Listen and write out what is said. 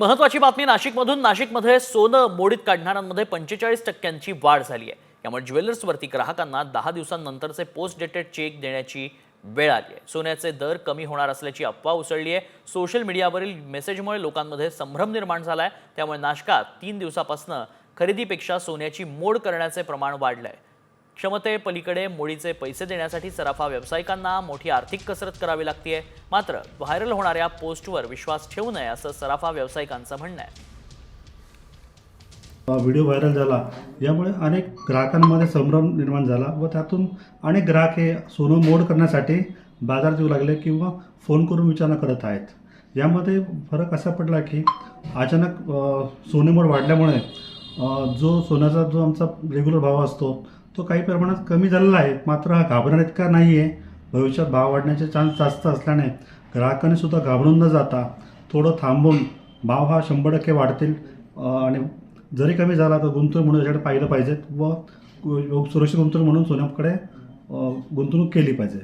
महत्त्वाची बातमी नाशिकमधून. नाशिकमध्ये सोनं मोडीत काढणाऱ्यांमध्ये 45% वाढ झाली आहे. यामुळे ज्वेलर्सवरती ग्राहकांना 10 दिवसांनंतरचे पोस्ट डेटेड चेक देण्याची वेळ आली आहे. सोन्याचे दर कमी होणार असल्याची अफवा उसळली आहे. सोशल मीडियावरील मेसेजमुळे लोकांमध्ये संभ्रम निर्माण झाला आहे. त्यामुळे नाशकात 3 दिवसापासून खरेदीपेक्षा सोन्याची मोड करण्याचे प्रमाण वाढलं आहे. क्षमतेपलीकडे मोडीचे पैसे देण्यासाठी सराफा व्यावसायिकांना मोठी आर्थिक कसरत करावी लागते. मात्र व्हायरल होणाऱ्या पोस्टवर विश्वास ठेवू नये असं सराफा व्यावसायिकांचं म्हणणं आहे. व्हिडिओ व्हायरल झाला, यामुळे अनेक ग्राहकांमध्ये संभ्रम निर्माण झाला व त्यातून अनेक ग्राहक हे सोनं मोड करण्यासाठी बाजारात येऊ लागले किंवा फोन करून विचारणा करत आहेत. यामध्ये फरक असा पडला की अचानक सोने मोड वाढल्यामुळे जो सोन्याचा जो आमचा रेग्युलर भाव असतो तो काही प्रमाणात कमी झालेला आहे. मात्र हा घाबरण्याइतका नाही आहे. भविष्यात भाव वाढण्याचे चान्स जास्त असल्याने ग्राहकांनी सुद्धा घाबरून न जाता थोडं थांबून भाव हा 100% वाढतील आणि जरी कमी झाला तर गुंतवणूक म्हणून याच्याकडे पाहिलं पाहिजे व सुरक्षित गुंतवणूक म्हणून सोन्याकडे गुंतवणूक केली पाहिजे.